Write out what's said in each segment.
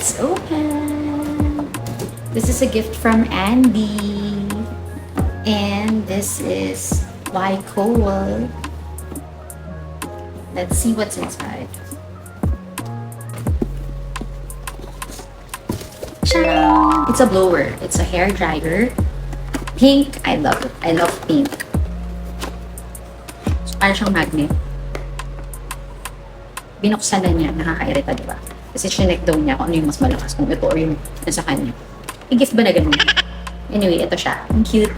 Let's open. This is a gift from Andy. And this is by Cole. Let's see what's inside. Ta-da! It's a blower. It's a hair dryer. Pink. I love it. I love pink. So, parang siyang magnet. Binuksan na niya. Nakakairita, diba? Kasi chinek daw niya kung ano yung mas malakas. Kung ito or yung nasa kanya. I-gift ba na ganun? Anyway, ito siya. Ang cute.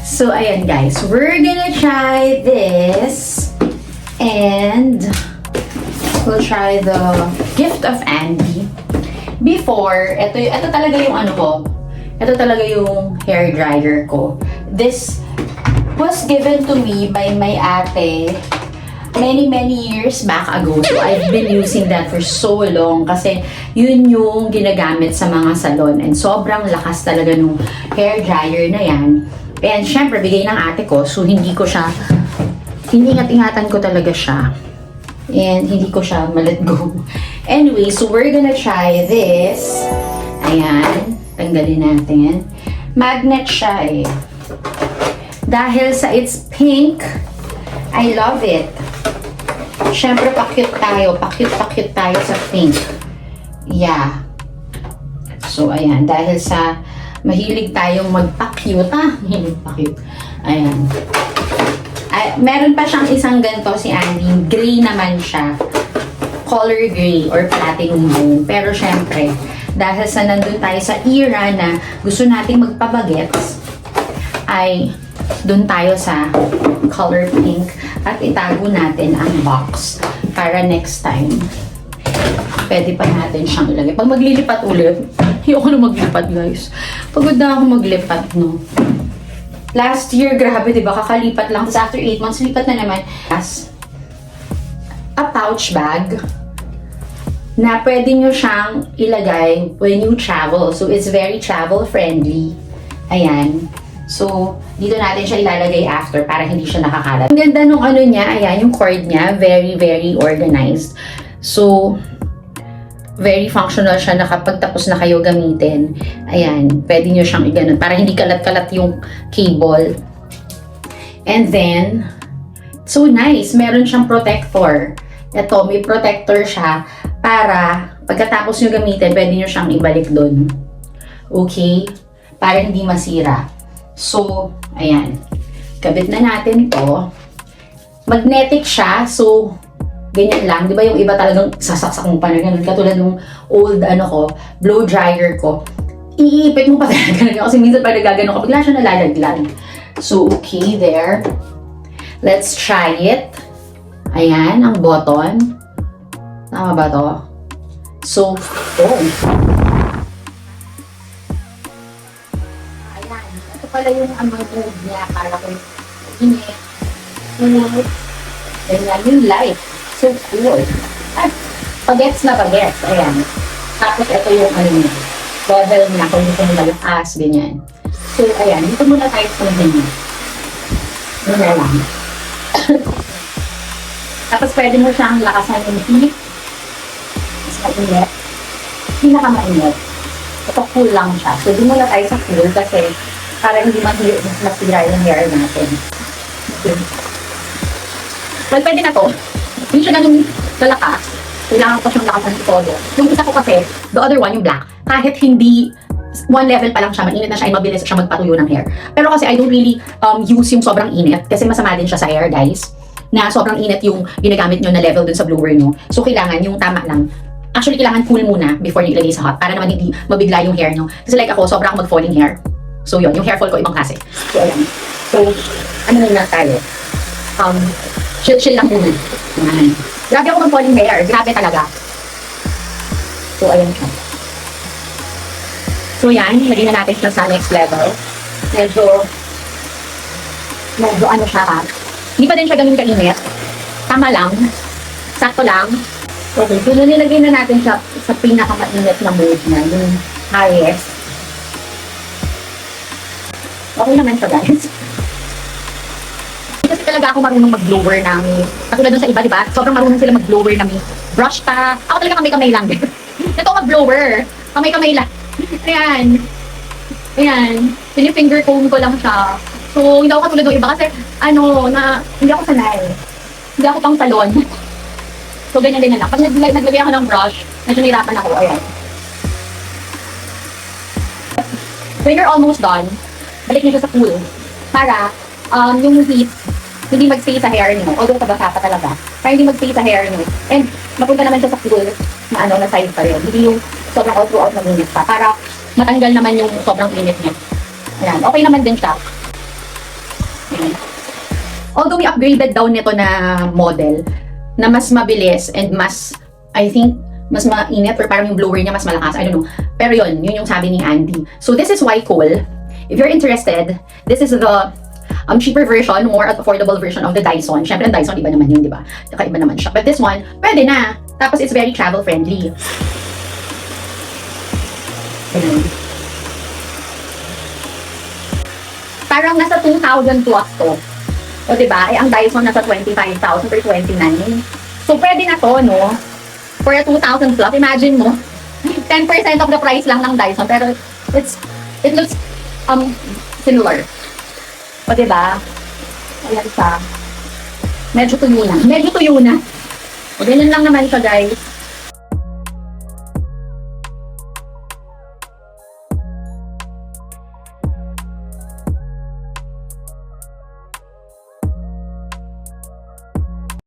So, ayan guys, we're gonna try this and we'll try the gift of Andy. Before, ito talaga yung ano ko, ito talaga yung hair dryer ko. This was given to me by my ate many years back ago. So, I've been using that for so long kasi yun yung ginagamit sa mga salon and sobrang lakas talaga nung hair dryer na yan. And syempre, bigay ng ate ko, so hindi ko siya, iningat-ingatan ko talaga siya. And hindi ko siya ma-let go. Anyway, so we're gonna try this. Ayan, tanggalin natin. Magnet siya eh. Dahil sa it's pink, I love it. Syempre, pa-cute tayo sa pink. Yeah. So, ayan, dahil sa mahilig tayong magpa-cute. Mahilig pa-cute. Ayan. Meron pa siyang isang ganito si Andy. Gray naman siya. Color gray or platinum blue. Pero syempre, dahil sa nandun tayo sa era na gusto nating magpabagets, ay dun tayo sa color pink at itago natin ang box para next time pwede pa natin siyang ilagay. Pag maglilipat ulit, ayoko na maglipat guys. Pagod na ako maglipat, no? Last year, grabe, diba? Kakalipat lang. Tapos after 8 months, lipat na naman. As a pouch bag na pwede nyo siyang ilagay when you travel. So, it's very travel friendly. Ayan. So, dito natin siya ilalagay after para hindi siya nakakalat. Ang ganda nung ano niya, ayan, yung cord niya, very organized. So, very functional siya na kapag tapos na kayo gamitin, ayan, pwede nyo siyang iganon para hindi kalat-kalat yung cable. And then, so nice, meron siyang protector. Ito, may protector siya para pagkatapos nyo gamitin, pwede nyo siyang ibalik doon. Okay? Para hindi masira. So, ayan. Kabit na natin to. Magnetic siya, so ganyan lang. Di ba yung iba talagang sasaksak mo pa na ganun. Katulad nung old, blow dryer ko. Iipit mo pa talaga. Kasi minsan pag nagagano ka, bigla siya nalalaglag. So, okay, there. Let's try it. Ayan, ang button. Tama ba to? So, oh. Ayan. Ito pala yung mode niya. Para ko init. Ganyan yung light. So cool. At pagets na pagets. Ayan. Tapos ito yung ano niya. Level niya kung gusto mo malakas. Ganyan. So ayan. Dito muna tayo sa ganyan. Muna lang. Tapos pwede mo siyang lakasan yung heat. Mas mainit. Pinakamainit. Ito cool lang siya. So doon muna tayo sa cool kasi para hindi masira yung hair natin. Okay. Well, pwede na to. Hindi siya ganun lalakas. Kailangan ko siyang lakasan ng todo. Yung isa ko kasi, the other one, yung black, kahit hindi one level pa lang siya, mainit na siya, ay mabilis siya magpatuyo ng hair. Pero kasi I don't really use yung sobrang init kasi masama din siya sa hair, guys. Na sobrang init yung ginagamit nyo na level dun sa blower nyo. So, kailangan yung tama lang. Actually, kailangan cool muna before nyo ilagay sa hot para naman hindi mabigla yung hair nyo. Kasi like ako, sobrang ako mag-falling hair. So, yun, yung hair fall ko ibang klase. So, ayan. So, ano na tayo? Chill lang muna. Ayan. Grabe ako mag-falling hair. Grabe talaga. So, ayan siya. So, yan. Lagyan na natin siya sa next level. Medyo ano siya ha. Hindi pa din siya ganun kainit. Tama lang. Sakto lang. Okay. So, nilagay na natin siya sa pinakamainit na mode niya. Yung highest. Okay naman siya, guys. Kasi talaga ako marunong mag-blower ng, katulad dun sa iba, diba? Sobrang marunong sila mag-blower ng brush pa. Ako talaga kamay-kamay lang. Ito mag-blower. Kamay-kamay lang. Ayan. Ayan. Pinifinger comb ko lang siya. So, hindi ako katulad ng iba kasi, hindi ako sanay. Hindi ako pang salon. So, ganyan din na lang. Pag naglagay ako ng brush, medyo nahirapan ako. Ayan. When you're almost done, balik niyo siya sa pool. Para, yung heat, hindi mag-stay sa hair niyo. Although, tabasa pa talaga. Para hindi mag-stay sa hair niyo. And, mapunta naman siya sa pool na na side pa rin. Hindi yung sobrang all throughout na minute pa. Para, matanggal naman yung sobrang init niya. Ayan. Okay naman din siya. Ayan. Although, we upgraded down nito na model, na mas mabilis and mas, I think, mas mainit or parang yung blower niya mas malakas. I don't know. Pero yun yung sabi ni Andy. So, this is Wycol. If you're interested, this is the cheaper version, more affordable version of the Dyson. Syempre, ang Dyson, iba naman yun, di ba? Iba naman siya. But this one, pwede na. Tapos, it's very travel-friendly. Parang nasa 2,000 plus to. O, diba? Ang Dyson nasa 25,000 or 29. So, pwede na to, no? For a 2,000 plus, imagine mo, 10% of the price lang ng Dyson, pero it looks similar. O, diba? Ayan siya. Medyo tuyo na. O, ganyan lang naman siya, guys.